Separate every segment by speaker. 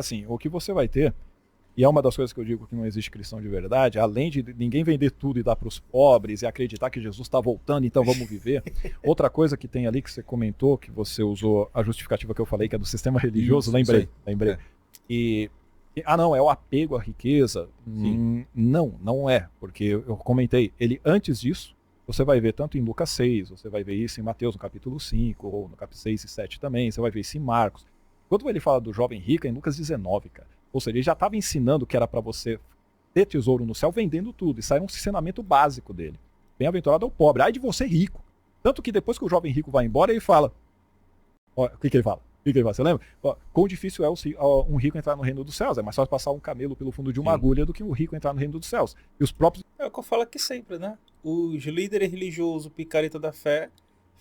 Speaker 1: Assim, o que você vai ter, e é uma das coisas que eu digo que não existe cristão de verdade, além de ninguém vender tudo e dar para os pobres e acreditar que Jesus está voltando, então vamos viver. Outra coisa que tem ali que você comentou, que você usou a justificativa que eu falei, que é do sistema religioso,
Speaker 2: Isso
Speaker 1: lembrei.
Speaker 2: aí. É.
Speaker 1: Não, é o apego à riqueza. Não é, porque eu comentei, ele antes disso, você vai ver tanto em Lucas 6, você vai ver isso em Mateus no capítulo 5, ou no capítulo 6 e 7 também, você vai ver isso em Marcos. Quando ele fala do jovem rico, é em Lucas 19, cara. Ou seja, ele já estava ensinando que era para você ter tesouro no céu vendendo tudo. Isso aí é um ensinamento básico dele. Bem-aventurado é o pobre. Ai de você rico. Tanto que depois que o jovem rico vai embora, ele fala... Ó, o que ele fala? Você lembra? Ó, quão difícil é um rico entrar no reino dos céus. É mais fácil passar um camelo pelo fundo de uma agulha do que um rico entrar no reino dos céus. E os próprios...
Speaker 3: É o que eu falo aqui sempre, né? Os líderes religiosos, picareta da fé,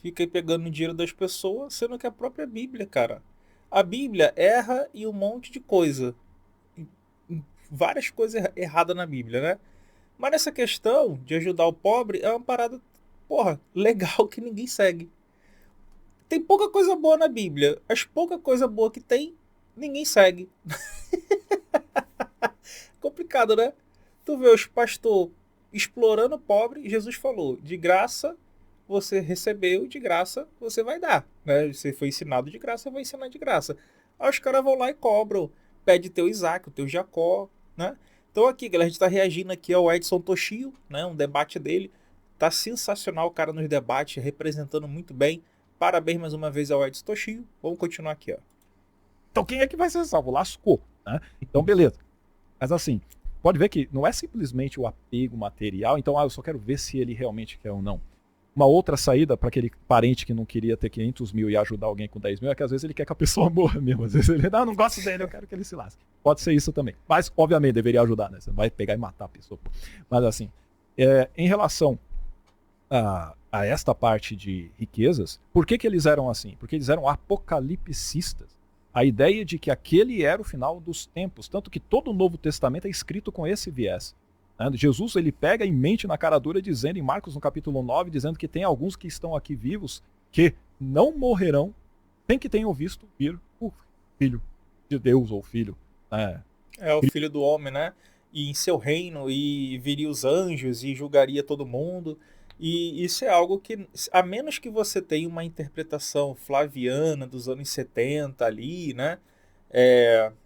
Speaker 3: ficam aí pegando o dinheiro das pessoas, sendo que a própria Bíblia, cara. A Bíblia erra em um monte de coisa. Várias coisas erradas na Bíblia, né? Mas nessa questão de ajudar o pobre é uma parada, legal que ninguém segue. Tem pouca coisa boa na Bíblia. As pouca coisa boa que tem, ninguém segue. Complicado, né? Tu vê os pastores explorando o pobre, Jesus falou, de graça você recebeu, de graça você vai dar. Né? Você foi ensinado de graça, vai ensinar de graça. Aí os caras vão lá e cobram. Pede teu Isaac, o teu Jacó, né? Então aqui, galera, a gente tá reagindo aqui ao Edson Toshio, né? Um debate dele. Tá sensacional o cara nos debates, representando muito bem. Parabéns mais uma vez ao Edson Toshio. Vamos continuar aqui, ó.
Speaker 1: Então quem é que vai ser salvo? Lascou, né? Então beleza. Mas assim, pode ver que não é simplesmente o apego material, então eu só quero ver se ele realmente quer ou não. Uma outra saída para aquele parente que não queria ter 500 mil e ajudar alguém com 10 mil é que às vezes ele quer que a pessoa morra mesmo. Às vezes ele não gosto dele, eu quero que ele se lasque. Pode ser isso também. Mas, obviamente, deveria ajudar, né? Você não vai pegar e matar a pessoa. Mas assim, em relação a esta parte de riquezas, por que eles eram assim? Porque eles eram apocalipsistas. A ideia de que aquele era o final dos tempos. Tanto que todo o Novo Testamento é escrito com esse viés. Jesus ele pega e mente na cara dura dizendo em Marcos no capítulo 9, dizendo que tem alguns que estão aqui vivos que não morrerão sem que tenham visto vir o Filho de Deus ou o Filho.
Speaker 3: É o Filho do Homem, né? E em seu reino, e viria os anjos e julgaria todo mundo. E isso é algo que, a menos que você tenha uma interpretação flaviana dos anos 70 ali, né?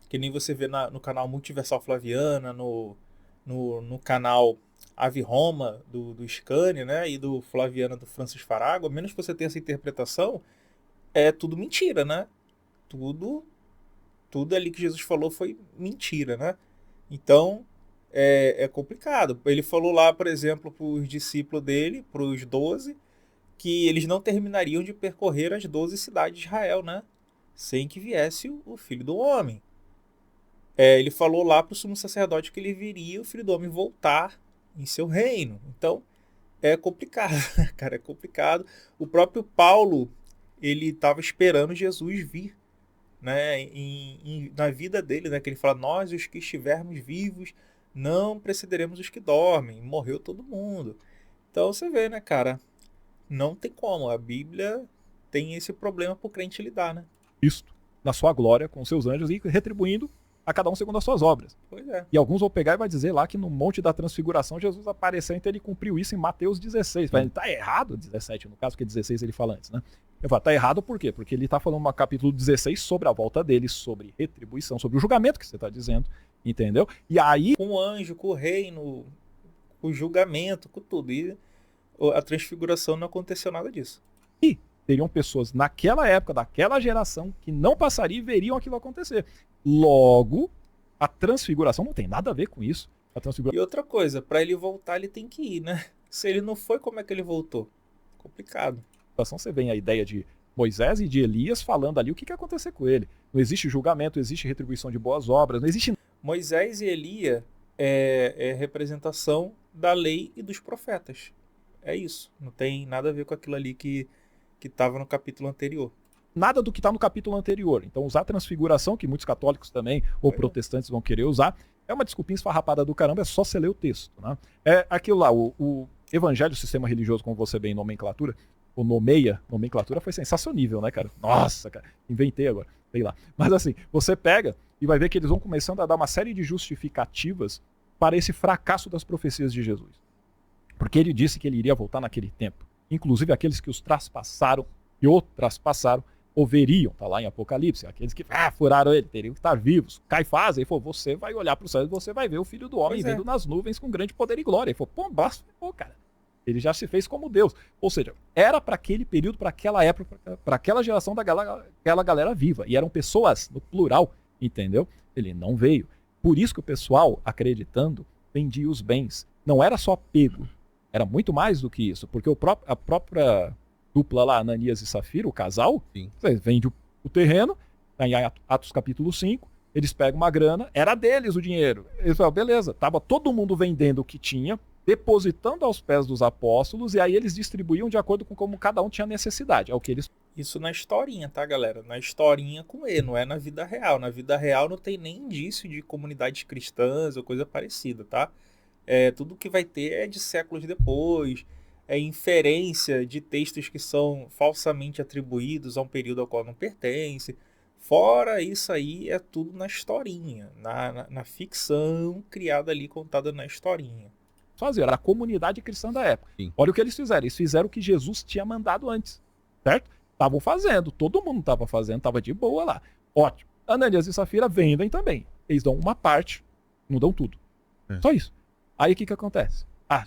Speaker 3: Que nem você vê no canal Multiversal Flaviana, no canal Ave Roma do Scani, né, e do Flaviana do Francis Farago, a menos que você tenha essa interpretação, é tudo mentira, né? Tudo ali que Jesus falou foi mentira, né? Então, é complicado. Ele falou lá, por exemplo, para os discípulos dele, para os 12, que eles não terminariam de percorrer as 12 cidades de Israel, né? Sem que viesse o Filho do Homem. Ele falou lá para o sumo sacerdote que ele viria o Filho do Homem voltar em seu reino. Então, é complicado, cara, é complicado. O próprio Paulo, ele estava esperando Jesus vir, né, na vida dele, né, que ele fala, nós, os que estivermos vivos, não precederemos os que dormem. Morreu todo mundo. Então, você vê, né, cara, não tem como. A Bíblia tem esse problema para o crente lidar, né?
Speaker 1: Cristo, na sua glória, com seus anjos e retribuindo a cada um segundo as suas obras.
Speaker 3: Pois é.
Speaker 1: E alguns vão pegar e vai dizer lá que no Monte da Transfiguração Jesus apareceu, então ele cumpriu isso em Mateus 16. Ele tá errado, 17 no caso, porque 16 ele fala antes, né? Eu falo, tá errado por quê? Porque ele tá falando no capítulo 16 sobre a volta dele, sobre retribuição, sobre o julgamento que você tá dizendo, entendeu? E aí...
Speaker 3: Com o anjo, com o reino, com o julgamento, com tudo. E a transfiguração não aconteceu nada disso.
Speaker 1: E teriam pessoas naquela época, daquela geração, que não passariam e veriam aquilo acontecer. Logo, a transfiguração não tem nada a ver com isso.
Speaker 3: E outra coisa, para ele voltar, ele tem que ir, né? Se ele não foi, como é que ele voltou? Complicado.
Speaker 1: Você vê a ideia de Moisés e de Elias falando ali o que ia acontecer com ele. Não existe julgamento, existe retribuição de boas obras, não existe...
Speaker 3: Moisés e Elias é representação da lei e dos profetas. É isso. Não tem nada a ver com aquilo ali que estava no capítulo anterior.
Speaker 1: Nada do que está no capítulo anterior. Então, usar transfiguração, que muitos católicos também, ou protestantes vão querer usar, é uma desculpinha esfarrapada do caramba, é só você ler o texto. Né? É aquilo lá, o evangelho, o sistema religioso, como você vê em nomenclatura, o nomenclatura foi sensacionível, né, cara? Nossa, cara, inventei agora. sei lá. Mas assim, você pega e vai ver que eles vão começando a dar uma série de justificativas para esse fracasso das profecias de Jesus. Porque ele disse que ele iria voltar naquele tempo. Inclusive aqueles que os traspassaram e o traspassaram o veriam, tá lá em Apocalipse. Aqueles que furaram ele, teriam que estar vivos. Caifás, ele falou, você vai olhar para o céu e você vai ver o Filho do Homem vindo nas nuvens com grande poder e glória. Ele falou, pô, blasfemou, cara. Ele já se fez como Deus. Ou seja, era para aquele período, para aquela época, para aquela geração daquela galera viva. E eram pessoas, no plural, entendeu? Ele não veio. Por isso que o pessoal, acreditando, vendia os bens. Não era só apego. Era muito mais do que isso. Porque a própria dupla lá, Ananias e Safira, o casal, vende o terreno, tá em Atos capítulo 5, eles pegam uma grana, era deles o dinheiro. Eles falaram, beleza, tava todo mundo vendendo o que tinha, depositando aos pés dos apóstolos, e aí eles distribuíam de acordo com como cada um tinha necessidade. É o que eles...
Speaker 3: Isso na historinha, tá, galera? Na historinha com E, não é na vida real. Na vida real não tem nem indício de comunidades cristãs ou coisa parecida, tá? Tudo que vai ter é de séculos depois, é inferência de textos que são falsamente atribuídos a um período ao qual não pertence. Fora isso aí, é tudo na historinha, na ficção criada ali, contada na historinha.
Speaker 1: Era a comunidade cristã da época. Sim. Olha o que eles fizeram. Eles fizeram o que Jesus tinha mandado antes, certo? Estavam fazendo, todo mundo estava fazendo, estava de boa lá. Ótimo. Ananias e Safira vendem também. Eles dão uma parte, não dão tudo. Só isso. Aí o que acontece?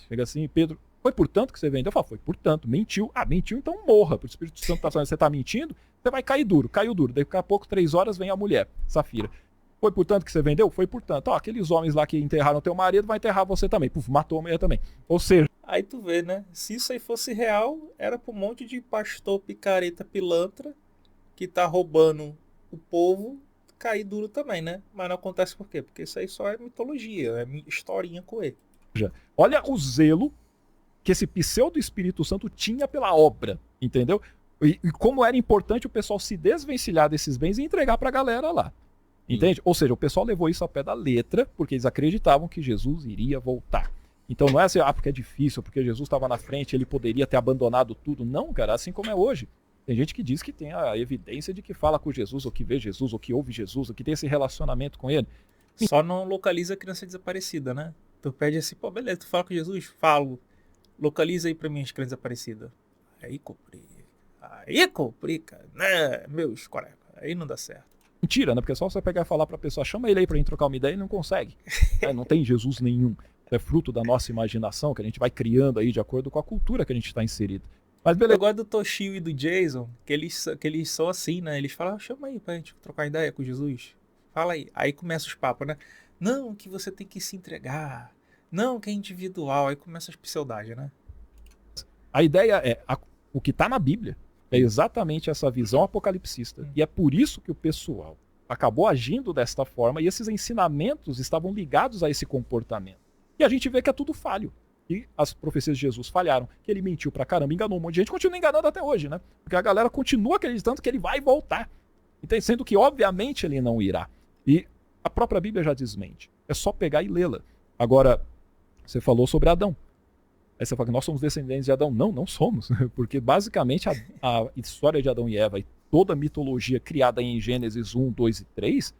Speaker 1: Chega assim, Pedro, foi por tanto que você vendeu? Eu falo, foi por tanto. Mentiu. Mentiu, então morra. O Espírito Santo está falando, você está mentindo, você vai cair duro. Caiu duro. Daqui a pouco, 3 horas, vem a mulher, Safira. Foi por tanto que você vendeu? Foi por tanto. Aqueles homens lá que enterraram teu marido, vai enterrar você também. Puf, matou a mulher também. Ou seja...
Speaker 3: Aí tu vê, né? Se isso aí fosse real, era pra um monte de pastor picareta pilantra que tá roubando o povo cair duro também, né? Mas não acontece por quê? Porque isso aí só é mitologia, é historinha com ele.
Speaker 1: Olha o zelo que esse pseudo Espírito Santo tinha pela obra, entendeu? E como era importante o pessoal se desvencilhar desses bens e entregar pra galera lá. Entende? Ou seja, o pessoal levou isso ao pé da letra, porque eles acreditavam que Jesus iria voltar. Então não é assim, porque é difícil, porque Jesus estava na frente, ele poderia ter abandonado tudo. Não, cara, assim como é hoje. Tem gente que diz que tem a evidência de que fala com Jesus, ou que vê Jesus, ou que ouve Jesus, ou que tem esse relacionamento com ele.
Speaker 3: Só não localiza a criança desaparecida, né? Tu pede assim, pô, beleza, tu fala com Jesus? Falo. Localiza aí pra mim as crianças desaparecidas. Aí cumpri, cara. Né, meus colegas. Aí não dá certo.
Speaker 1: Mentira, né? Porque é só você pegar e falar pra pessoa, chama ele aí pra gente trocar uma ideia, ele não consegue. Não tem Jesus nenhum. É fruto da nossa imaginação, que a gente vai criando aí de acordo com a cultura que a gente está inserido. Mas beleza.
Speaker 3: Eu gosto do Toshio e do Jason, que eles são assim, né? Eles falam, chama aí pra gente trocar ideia com Jesus. Fala aí. Aí começa os papos, né? Não, que você tem que se entregar. Não, que é individual. Aí começa as pseudagens, né?
Speaker 1: A ideia é, o que está na Bíblia é exatamente essa visão apocalipsista. E é por isso que o pessoal acabou agindo desta forma e esses ensinamentos estavam ligados a esse comportamento. E a gente vê que é tudo falho. E as profecias de Jesus falharam, que ele mentiu pra caramba, enganou um monte de gente, continua enganando até hoje, né? Porque a galera continua acreditando que ele vai voltar. Então, sendo que, obviamente, ele não irá. E a própria Bíblia já desmente. É só pegar e lê-la. Agora, você falou sobre Adão. Aí você fala que nós somos descendentes de Adão. Não, não somos. Porque, basicamente, a história de Adão e Eva e toda a mitologia criada em Gênesis 1, 2 e 3,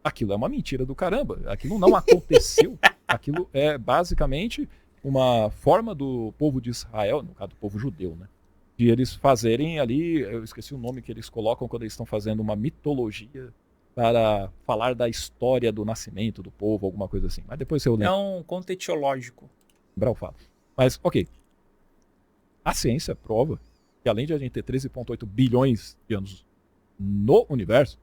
Speaker 1: aquilo é uma mentira do caramba. Aquilo não aconteceu. Aquilo é, basicamente, uma forma do povo de Israel, no caso do povo judeu, né? De eles fazerem ali, eu esqueci o nome que eles colocam quando eles estão fazendo uma mitologia para falar da história do nascimento do povo, alguma coisa assim. Mas depois eu lembro.
Speaker 3: É um conto etiológico.
Speaker 1: Brau fala. Mas, ok. A ciência prova que além de a gente ter 13,8 bilhões de anos no universo,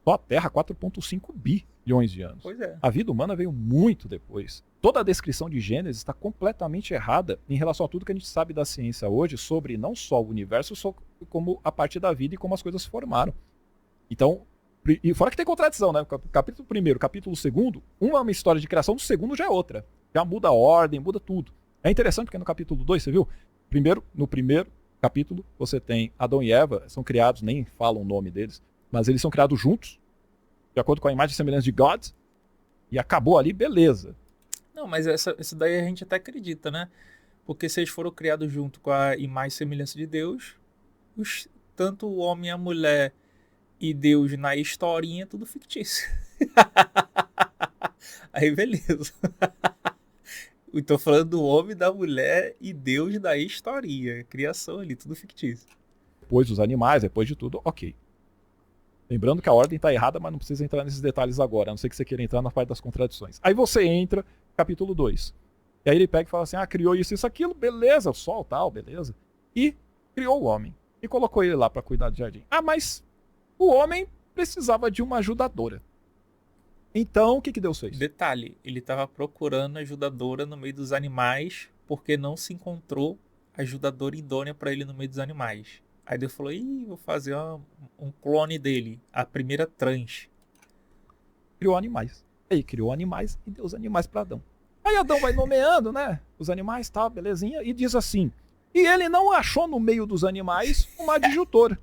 Speaker 1: só a Terra 4,5 bilhões de anos.
Speaker 3: Pois é.
Speaker 1: A vida humana veio muito depois. Toda a descrição de Gênesis está completamente errada em relação a tudo que a gente sabe da ciência hoje sobre não só o universo, como a parte da vida e como as coisas se formaram. Então, e fora que tem contradição, né? Capítulo 1º, capítulo 2º, um é uma história de criação, no segundo já é outra. Já muda a ordem, muda tudo. É interessante porque no capítulo 2, você viu? No primeiro capítulo, você tem Adão e Eva, são criados, nem falam o nome deles, mas eles são criados juntos, de acordo com a imagem e semelhança de God, e acabou ali, beleza.
Speaker 3: Não, mas isso daí a gente até acredita, né? Porque se eles foram criados junto com a imagem e semelhança de Deus, tanto o homem e a mulher E Deus na historinha é tudo fictício. Aí beleza. Estou falando do homem, da mulher e Deus da historinha. Criação ali, tudo fictício.
Speaker 1: Depois dos animais, depois de tudo, ok. Lembrando que a ordem está errada, mas não precisa entrar nesses detalhes agora, a não ser que você queira entrar na parte das contradições. Aí você entra, capítulo 2. E aí ele pega e fala assim, criou isso, aquilo, beleza, o sol, tal, beleza. E criou o homem. E colocou ele lá para cuidar do jardim. Mas o homem precisava de uma ajudadora. Então, o que Deus fez?
Speaker 3: Detalhe, ele estava procurando ajudadora no meio dos animais, porque não se encontrou ajudadora idônea para ele no meio dos animais. Aí Deus falou, vou fazer um clone dele, a primeira trans.
Speaker 1: Criou animais. Aí criou animais e deu os animais para Adão. Aí Adão vai nomeando, né, os animais, tal, belezinha, e diz assim, e ele não achou no meio dos animais uma adjutora.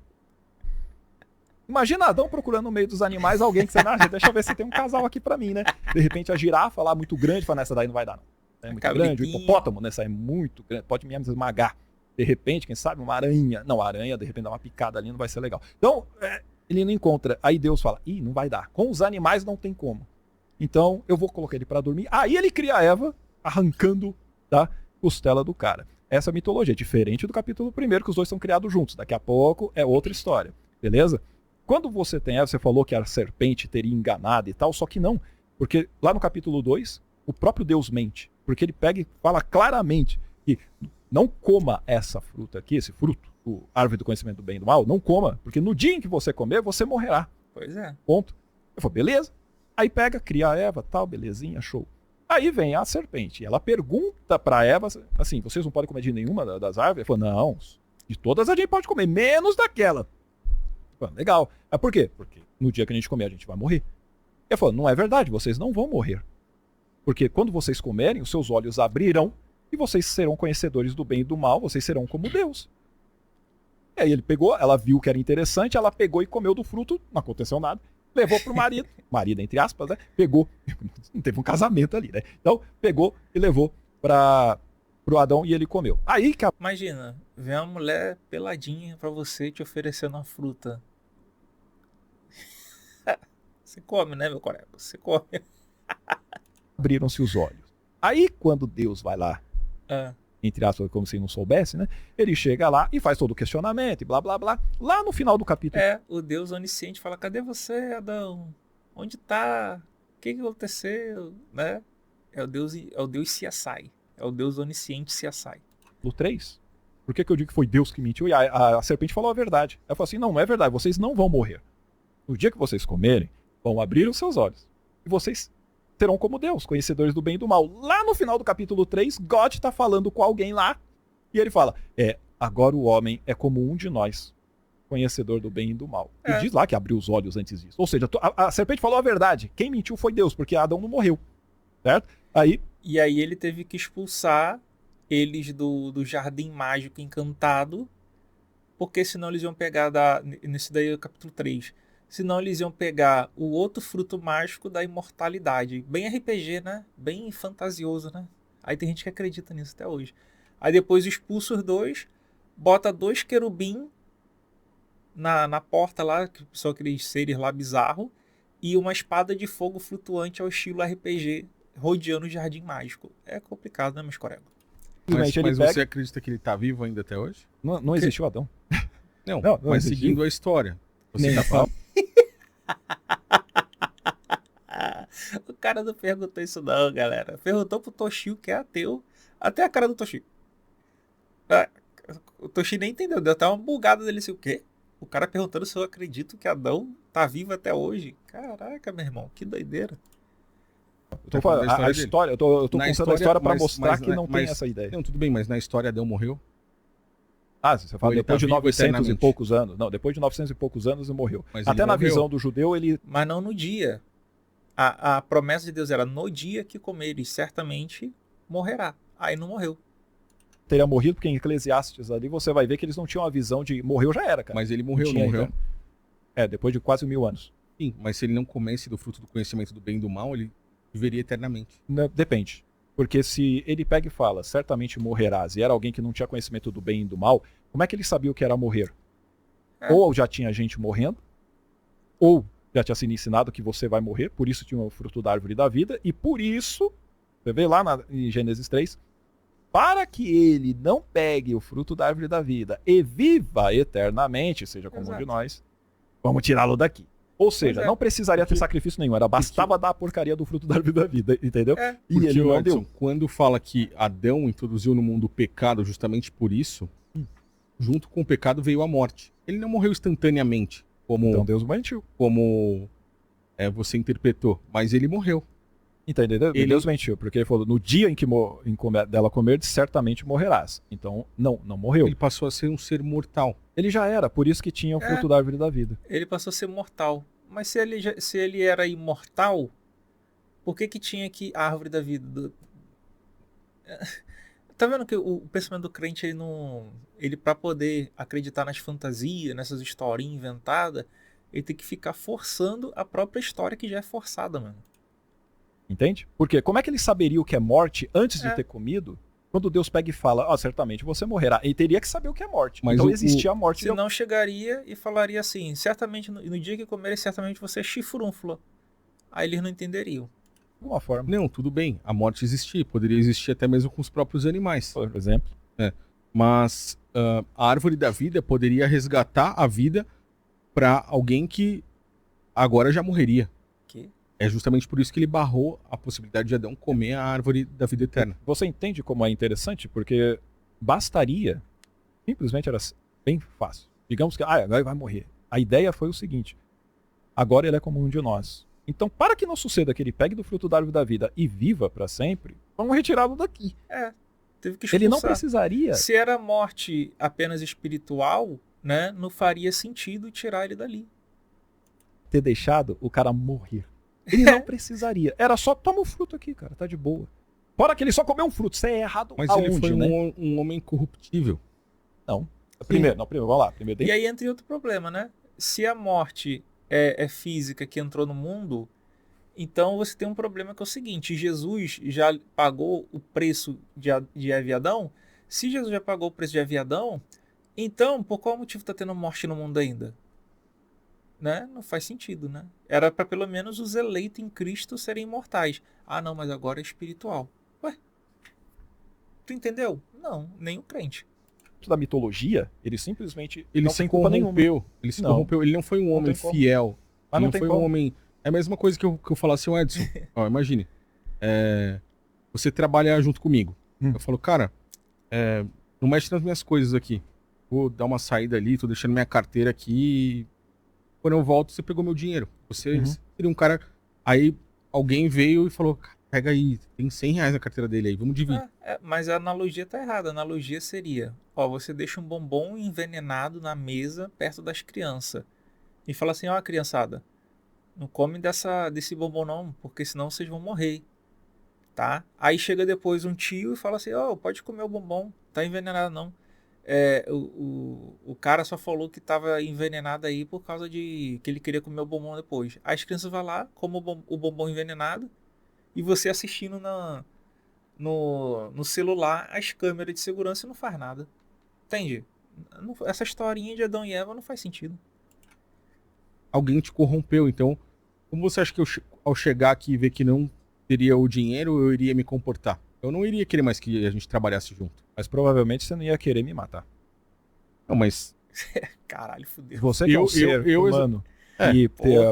Speaker 1: Imagina Adão procurando no meio dos animais alguém que você não acha. Deixa eu ver se tem um casal aqui pra mim, né? De repente a girafa lá muito grande, fala, nessa daí não vai dar, não. É muito grande. O hipopótamo, nessa é muito grande, pode me esmagar. De repente, quem sabe, uma aranha. Não, a aranha, de repente, dá uma picada ali, não vai ser legal. Então, ele não encontra. Aí Deus fala, não vai dar. Com os animais não tem como. Então, eu vou colocar ele pra dormir. Aí ele cria a Eva, arrancando da costela do cara. Essa mitologia, diferente do capítulo 1, que os dois são criados juntos. Daqui a pouco é outra história. Beleza? Quando você tem Eva, você falou que a serpente teria enganado e tal, só que não. Porque lá no capítulo 2, o próprio Deus mente. Porque ele pega e fala claramente que não coma essa fruta aqui, esse fruto, o árvore do conhecimento do bem e do mal, não coma, porque no dia em que você comer, você morrerá.
Speaker 3: Pois é.
Speaker 1: Ponto. Eu falei, beleza. Aí pega, cria a Eva, tal, belezinha, show. Aí vem a serpente, ela pergunta pra Eva, assim, vocês não podem comer de nenhuma das árvores? Ela falou, não, de todas a gente pode comer, menos daquela. Legal. Mas por quê? Porque no dia que a gente comer, a gente vai morrer. Ele falou, não é verdade, vocês não vão morrer. Porque quando vocês comerem, os seus olhos abrirão e vocês serão conhecedores do bem e do mal, vocês serão como Deus. E aí ele pegou, ela viu que era interessante, ela pegou e comeu do fruto, não aconteceu nada, levou pro marido, marido entre aspas, né? Pegou, não teve um casamento ali, né? Então, pegou e levou pro Adão e ele comeu. Aí que
Speaker 3: Imagina, vem uma mulher peladinha pra você te oferecendo uma fruta. Você come, né, meu colega? Você come.
Speaker 1: Abriram-se os olhos. Aí, quando Deus vai lá, entre aspas, como se não soubesse, né? Ele chega lá e faz todo o questionamento e blá, blá, blá. Lá no final do capítulo...
Speaker 3: o Deus onisciente fala, cadê você, Adão? Onde tá? O que aconteceu? Né? É o Deus CSI. É o Deus onisciente CSI.
Speaker 1: No 3, por que eu digo que foi Deus que mentiu? E a serpente falou a verdade. Ela falou assim, não é verdade, vocês não vão morrer. No dia que vocês comerem, vão abrir os seus olhos. E vocês serão como Deus, conhecedores do bem e do mal. Lá no final do capítulo 3, God está falando com alguém lá. E ele fala, agora o homem é como um de nós, conhecedor do bem e do mal. E diz lá que abriu os olhos antes disso. Ou seja, a serpente falou a verdade. Quem mentiu foi Deus, porque Adão não morreu. Certo?
Speaker 3: E aí ele teve que expulsar eles do jardim mágico encantado, porque senão eles iam pegar nesse daí é o capítulo 3. Senão eles iam pegar o outro fruto mágico da imortalidade. Bem RPG, né? Bem fantasioso, né? Aí tem gente que acredita nisso até hoje. Aí depois expulsa os dois, bota 2 querubim na porta lá, que são aqueles seres lá bizarros, e uma espada de fogo flutuante ao estilo RPG, rodeando o jardim mágico. É complicado, né, meus colegas?
Speaker 2: Mas você acredita que ele tá vivo ainda até hoje?
Speaker 1: Não existiu Adão.
Speaker 2: Não, mas existiu. Seguindo a história. Você tá falando...
Speaker 3: O cara não perguntou isso não, galera. Perguntou pro Toshio, que é ateu. Até a cara do Toshio. O Toshio nem entendeu. Deu até uma bugada dele assim, o quê? O cara perguntando se eu acredito que Adão tá vivo até hoje. Caraca, meu irmão, que doideira.
Speaker 1: Eu tô contando a história pra mostrar que não tem essa ideia.
Speaker 2: Não, tudo bem, mas na história Adão morreu?
Speaker 1: Você fala depois de 900 e poucos anos. Não, depois de 900 e poucos anos ele morreu. Até na visão do judeu ele...
Speaker 3: Mas não no dia. A promessa de Deus era, no dia que comeres, certamente morrerá. Aí não morreu.
Speaker 1: Teria morrido, porque em Eclesiastes ali você vai ver que eles não tinham a visão de morreu já era, cara.
Speaker 2: Mas ele morreu, não morreu?
Speaker 1: Depois de quase 1000 anos.
Speaker 2: Sim, mas se ele não comesse do fruto do conhecimento do bem e do mal, ele viveria eternamente.
Speaker 1: Depende. Porque se ele pega e fala, certamente morrerás, e era alguém que não tinha conhecimento do bem e do mal, como é que ele sabia o que era morrer? Ou já tinha gente morrendo, ou já tinha sido ensinado que você vai morrer, por isso tinha o fruto da árvore da vida, e por isso, você vê lá em Gênesis 3, para que ele não pegue o fruto da árvore da vida e viva eternamente, seja como um de nós, vamos tirá-lo daqui. Ou seja, não precisaria ter sacrifício nenhum, bastava dar a porcaria do fruto da árvore da vida, entendeu?
Speaker 2: E ele não deu. Quando fala que Adão introduziu no mundo o pecado justamente por isso, junto com o pecado veio a morte. Ele não morreu instantaneamente, como,
Speaker 1: então Deus mentiu.
Speaker 2: Como você interpretou, mas ele morreu.
Speaker 1: Entendeu? Deus mentiu, porque ele falou, no dia em que dela comer, certamente morrerás. Então, não morreu.
Speaker 2: Ele passou a ser um ser mortal.
Speaker 1: Ele já era, por isso que tinha o fruto da árvore da vida.
Speaker 3: Ele passou a ser mortal. Mas se ele era imortal, por que tinha que a árvore da vida? Tá vendo que o pensamento do crente, ele para poder acreditar nas fantasias, nessas historinhas inventadas, ele tem que ficar forçando a própria história que já é forçada, mano.
Speaker 1: Entende? Porque como é que ele saberia o que é morte antes de ter comido? Quando Deus pega e fala, certamente você morrerá. Ele teria que saber o que é morte. Mas então existia a morte.
Speaker 3: Senão chegaria e falaria assim, certamente no dia que comerem, certamente você é chifrúnfula. Aí eles não entenderiam.
Speaker 1: De alguma forma.
Speaker 2: Não, tudo bem. A morte existia. Poderia existir até mesmo com os próprios animais.
Speaker 1: Por exemplo.
Speaker 2: Mas a árvore da vida poderia resgatar a vida para alguém que agora já morreria. É justamente por isso que ele barrou a possibilidade de Adão comer a árvore da vida eterna.
Speaker 1: Você entende como é interessante? Porque bastaria, simplesmente era bem fácil. Digamos que agora ele vai morrer. A ideia foi o seguinte, agora ele é como um de nós. Então, para que não suceda que ele pegue do fruto da árvore da vida e viva para sempre, vamos retirá-lo daqui.
Speaker 3: Teve que expulsar.
Speaker 1: Ele não precisaria...
Speaker 3: Se era morte apenas espiritual, né, não faria sentido tirar ele dali.
Speaker 1: Ter deixado o cara morrer. Ele não precisaria. Era só, toma o fruto aqui, cara, tá de boa. Fora que ele só comeu um fruto, isso é errado.
Speaker 2: Mas aonde, ele foi um homem corruptível.
Speaker 1: Não. Primeiro, vamos lá.
Speaker 3: E aí entra outro problema, né? Se a morte é física que entrou no mundo, então você tem um problema que é o seguinte, Jesus já pagou o preço de Eva e Adão. Se Jesus já pagou o preço de Eva e Adão, então por qual motivo está tendo morte no mundo ainda? Né? Não faz sentido, né? Era para pelo menos os eleitos em Cristo serem imortais. Não, mas agora é espiritual. Ué? Tu entendeu? Não, nem o crente.
Speaker 1: Da mitologia, ele simplesmente
Speaker 2: não tem culpa nenhuma. Ele se corrompeu. Ele não foi um homem fiel. Mas não foi um homem... É a mesma coisa que eu falasse ao Edson. Imagine. Você trabalha junto comigo. Eu falo, cara, não mexe nas minhas coisas aqui. Vou dar uma saída ali, tô deixando minha carteira aqui. Quando eu volto, você pegou meu dinheiro. Você seria um cara... Aí alguém veio e falou, pega aí, tem R$100 na carteira dele aí, vamos dividir.
Speaker 3: Mas a analogia tá errada. A analogia seria, você deixa um bombom envenenado na mesa perto das crianças. E fala assim, criançada, não come desse bombom não, porque senão vocês vão morrer. Tá? Aí chega depois um tio e fala assim, pode comer o bombom, tá envenenado não. O cara só falou que estava envenenado aí por causa de que ele queria comer o bombom depois. As crianças vão lá, comem o bombom envenenado e você assistindo no celular as câmeras de segurança e não faz nada. Entende? Essa historinha de Adão e Eva não faz sentido.
Speaker 2: Alguém te corrompeu, então como você acha que ao chegar aqui e ver que não teria o dinheiro, eu iria me comportar? Eu não iria querer mais que a gente trabalhasse junto.
Speaker 1: Mas provavelmente você não ia querer me matar.
Speaker 2: Não, mas...
Speaker 3: Caralho, fudeu.
Speaker 1: Você que é um ser humano e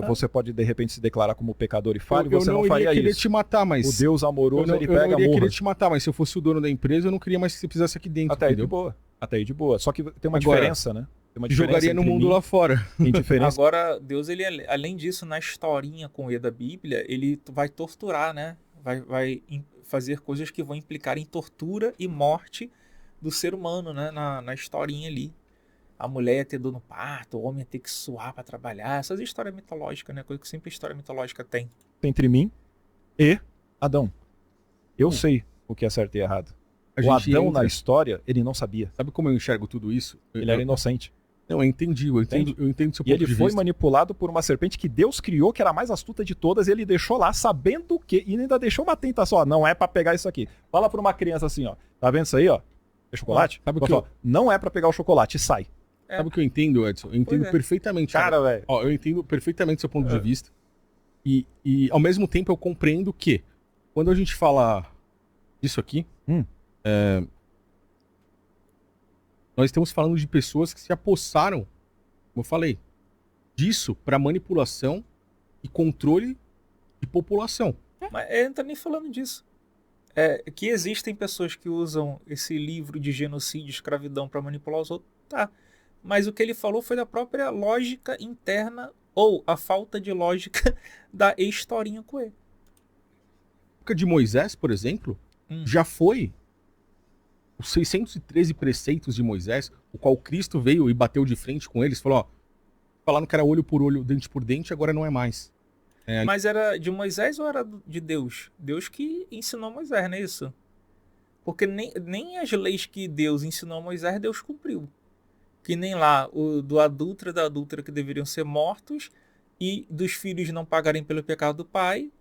Speaker 1: você pode de repente se declarar como pecador e falho, você não faria isso. Eu não iria querer
Speaker 2: te matar, mas...
Speaker 1: O Deus amoroso, ele pega a morra.
Speaker 2: Eu não iria querer te matar, mas se eu fosse o dono da empresa, eu não queria mais que você precisasse aqui dentro,
Speaker 1: Até aí de boa. Até aí de boa. Só que tem uma diferença, né? Tem uma diferença
Speaker 2: jogaria no mundo lá fora.
Speaker 1: Tem diferença.
Speaker 3: Agora, Deus, ele além disso, na historinha com o E da Bíblia, ele vai torturar, né? Vai fazer coisas que vão implicar em tortura e morte do ser humano, né? Na historinha ali. A mulher ia ter dor no parto, o homem ia ter que suar para trabalhar. Essas histórias mitológicas, né? Coisa que sempre a história mitológica tem.
Speaker 1: Entre mim e Adão. Eu sei o que é certo e errado. O Adão na história, ele não sabia.
Speaker 2: Sabe como eu enxergo tudo isso?
Speaker 1: Ele era inocente.
Speaker 2: Não, eu entendi seu ponto de vista.
Speaker 1: E ele foi manipulado por uma serpente que Deus criou, que era a mais astuta de todas, e ele deixou lá sabendo que, e ainda deixou uma tentação, não é pra pegar isso aqui. Fala pra uma criança assim, tá vendo isso aí, É chocolate?
Speaker 2: Sabe o que
Speaker 1: não é pra pegar o chocolate, sai.
Speaker 2: Sabe o que eu entendo, Edson? Eu entendo perfeitamente.
Speaker 1: Cara, velho.
Speaker 2: Eu entendo perfeitamente seu ponto de vista. E, ao mesmo tempo, eu compreendo que, quando a gente fala disso aqui, nós estamos falando de pessoas que se apossaram, como eu falei, disso para manipulação e controle de população.
Speaker 3: Mas ele não tá nem falando disso. Que existem pessoas que usam esse livro de genocídio e escravidão para manipular os outros, tá. Mas o que ele falou foi da própria lógica interna ou a falta de lógica da historinha Coelho.
Speaker 2: Na época de Moisés, por exemplo, já foi os 613 preceitos de Moisés, o qual Cristo veio e bateu de frente com eles, falou, falaram que era olho por olho, dente por dente, agora não é mais.
Speaker 3: Mas era de Moisés ou era de Deus? Deus que ensinou Moisés, não é isso? Porque nem as leis que Deus ensinou a Moisés, Deus cumpriu. Que nem lá, o do adúltero e da adúltera que deveriam ser mortos e dos filhos não pagarem pelo pecado do pai.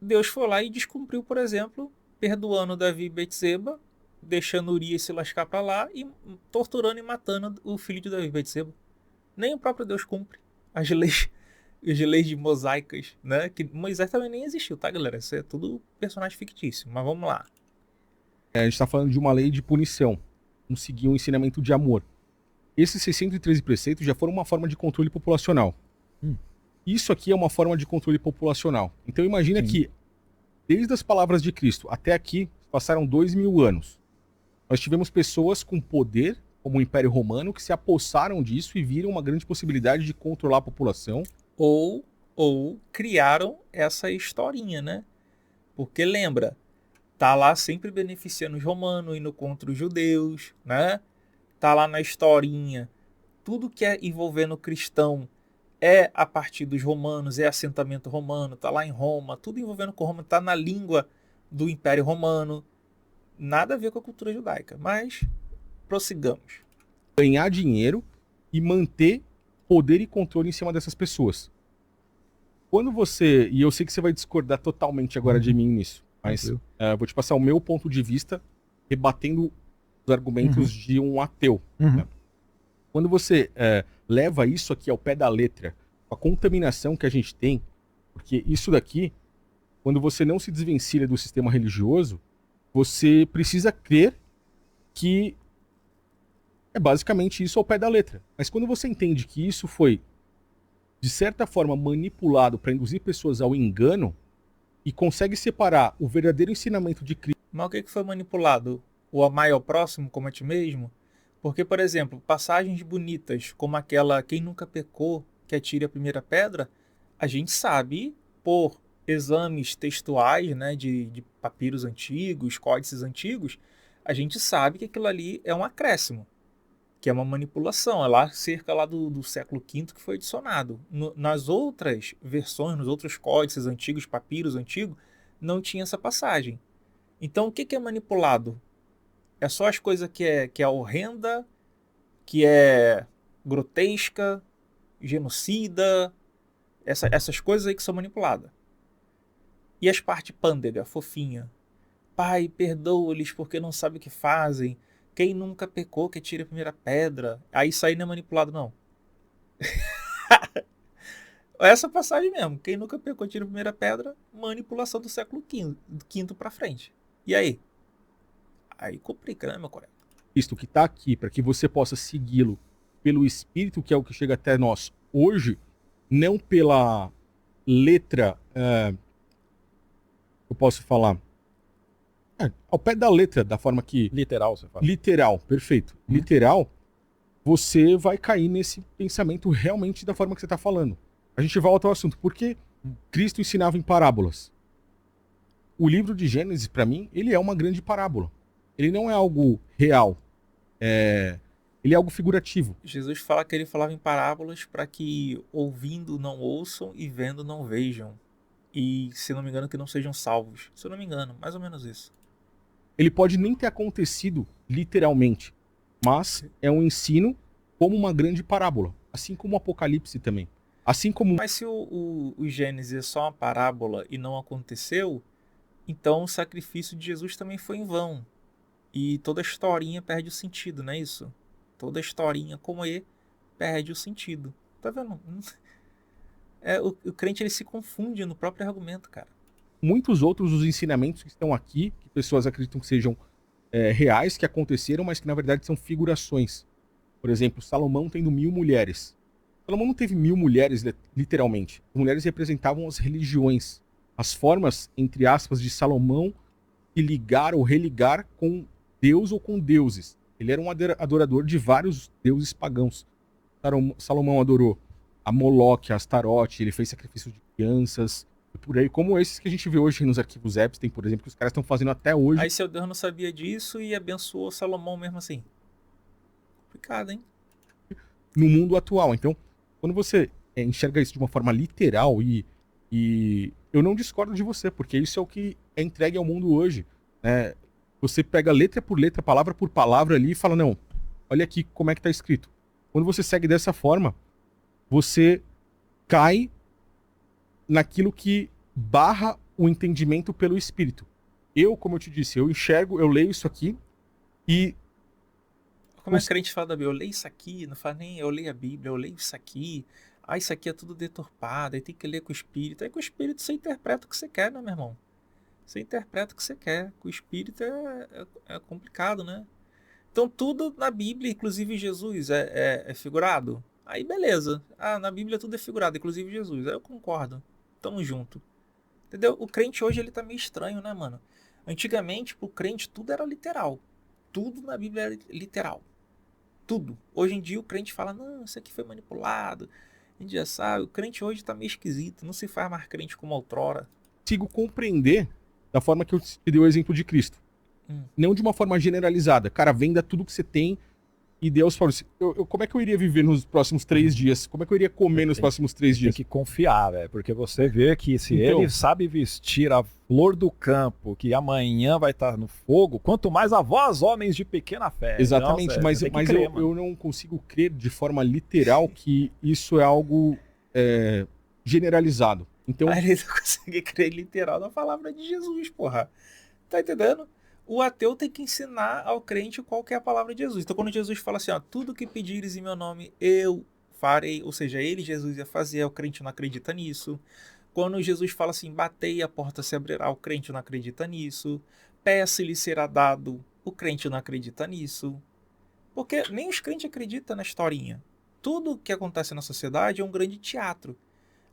Speaker 3: Deus foi lá e descumpriu, por exemplo, perdoando Davi e Betseba, deixando Urias se lascar para lá e torturando e matando o filho de Davi e Betseba. Nem o próprio Deus cumpre as leis de mosaicas, né? Que Moisés também nem existiu, tá, galera? Isso é tudo personagem fictício, mas vamos lá.
Speaker 2: A gente tá falando de uma lei de punição, não seguir um ensinamento de amor. Esses 613 preceitos já foram uma forma de controle populacional. Isso aqui é uma forma de controle populacional. Então imagina que, desde as palavras de Cristo até aqui, passaram 2000 anos. Nós tivemos pessoas com poder, como o Império Romano, que se apossaram disso e viram uma grande possibilidade de controlar a população.
Speaker 3: Ou criaram essa historinha, né? Porque lembra, tá lá sempre beneficiando os romanos, indo contra os judeus, né? Tá lá na historinha. Tudo que é envolvendo cristão é a partir dos romanos, é assentamento romano, tá lá em Roma, tudo envolvendo com Roma, tá na língua do Império Romano. Nada a ver com a cultura judaica, mas prossigamos.
Speaker 2: Ganhar dinheiro e manter poder e controle em cima dessas pessoas. Quando você... E eu sei que você vai discordar totalmente agora de mim nisso, mas vou te passar o meu ponto de vista rebatendo os argumentos de um ateu. Né? Quando você leva isso aqui ao pé da letra, a contaminação que a gente tem, porque isso daqui, quando você não se desvencilha do sistema religioso, você precisa crer que é basicamente isso ao pé da letra. Mas quando você entende que isso foi, de certa forma, manipulado para induzir pessoas ao engano e consegue separar o verdadeiro ensinamento de Cristo...
Speaker 3: Mas o que foi manipulado? O amar ao próximo como a ti mesmo? Porque, por exemplo, passagens bonitas como aquela quem nunca pecou, que atire a primeira pedra, a gente sabe por exames textuais, né, de papiros antigos, códices antigos, a gente sabe que aquilo ali é um acréscimo, que é uma manipulação, é lá cerca lá do século V que foi adicionado. Nas outras versões, nos outros códices antigos, papiros antigos, não tinha essa passagem. Então o que é manipulado? É só as coisas que é horrenda, que é grotesca, genocida, essas coisas aí que são manipuladas. E as partes pândega, fofinha. Pai, perdoa-lhes porque não sabem o que fazem. Quem nunca pecou que tire a primeira pedra. Aí isso aí não é manipulado, não. Essa passagem mesmo. Quem nunca pecou tire a primeira pedra, manipulação do século V para frente. E aí? Aí complica, né, meu colega?
Speaker 2: Isto que está aqui, para que você possa segui-lo pelo Espírito, que é o que chega até nós hoje, não pela letra, eu posso falar, ao pé da letra, da forma que...
Speaker 1: Literal, você fala.
Speaker 2: Literal, perfeito. Literal, você vai cair nesse pensamento realmente da forma que você está falando. A gente volta ao assunto. Por que Cristo ensinava em parábolas? O livro de Gênesis, para mim, ele é uma grande parábola. Ele não é algo real. Ele é algo figurativo.
Speaker 3: Jesus fala que ele falava em parábolas para que ouvindo não ouçam e vendo não vejam. E, se não me engano, que não sejam salvos. Se eu não me engano, mais ou menos isso.
Speaker 2: Ele pode nem ter acontecido literalmente, mas é um ensino como uma grande parábola. Assim como o Apocalipse também. Assim como...
Speaker 3: Mas se o Gênesis é só uma parábola e não aconteceu, então o sacrifício de Jesus também foi em vão. E toda a historinha perde o sentido, não é isso? toda a historinha como perde o sentido. Tá vendo? O crente ele se confunde no próprio argumento, cara.
Speaker 2: Muitos outros dos ensinamentos que estão aqui, que pessoas acreditam que sejam reais, que aconteceram, mas que na verdade são figurações. Por exemplo, Salomão tendo 1000 mulheres. Salomão não teve 1000 mulheres, literalmente. As mulheres representavam as religiões. As formas, entre aspas, de Salomão de ligar ou religar com Deus ou com deuses. Ele era um adorador de vários deuses pagãos. Salomão adorou a Moloque, a Astarote, ele fez sacrifício de crianças, e por aí, como esses que a gente vê hoje nos arquivos Epstein, por exemplo, que os caras estão fazendo até hoje.
Speaker 3: Aí seu Deus não sabia disso e abençoou Salomão mesmo assim. Complicado, hein?
Speaker 2: No mundo atual. Então, quando você enxerga isso de uma forma literal e eu não discordo de você, porque isso é o que é entregue ao mundo hoje, né? Você pega letra por letra, palavra por palavra ali e fala, não, olha aqui como é que tá escrito. Quando você segue dessa forma, você cai naquilo que barra o entendimento pelo Espírito. Como eu te disse, eu enxergo, eu leio isso aqui e...
Speaker 3: Como é que a gente fala da Bíblia? Eu leio isso aqui, não fala nem eu leio a Bíblia, eu leio isso aqui. Isso aqui é tudo deturpado, aí tem que ler com o Espírito. Aí com o Espírito você interpreta o que você quer, né, meu irmão? Você interpreta o que você quer. Com o Espírito é complicado, né? Então tudo na Bíblia, inclusive Jesus, é figurado. Aí beleza. Na Bíblia tudo é figurado, inclusive Jesus. Aí eu concordo. Tamo junto. Entendeu? O crente hoje ele tá meio estranho, né, mano? Antigamente, pro crente, tudo era literal. Tudo na Bíblia era literal. Tudo. Hoje em dia o crente fala, não, isso aqui foi manipulado. A gente já sabe, o crente hoje tá meio esquisito. Não se faz mais crente como outrora.
Speaker 2: Consigo compreender da forma que eu te dei o exemplo de Cristo. Não de uma forma generalizada. Cara, venda tudo que você tem e Deus falou assim, como é que eu iria viver nos próximos 3 dias? Como é que eu iria comer nos próximos 3 dias?
Speaker 1: Tem que confiar, velho, porque você vê que se ele sabe vestir a flor do campo, que amanhã vai estar no fogo, quanto mais a vós, homens de pequena fé.
Speaker 2: Exatamente, mas eu não consigo crer de forma literal que isso é algo generalizado. Então...
Speaker 3: ele não consegue crer literal na palavra de Jesus, porra. Tá entendendo? O ateu tem que ensinar ao crente qual que é a palavra de Jesus. Então quando Jesus fala assim, tudo que pedires em meu nome, eu farei. Ou seja, ele, Jesus, ia fazer. O crente não acredita nisso. Quando Jesus fala assim, batei, a porta se abrirá. O crente não acredita nisso. Peça e lhe será dado. O crente não acredita nisso. Porque nem os crentes acreditam na historinha. Tudo que acontece na sociedade é um grande teatro.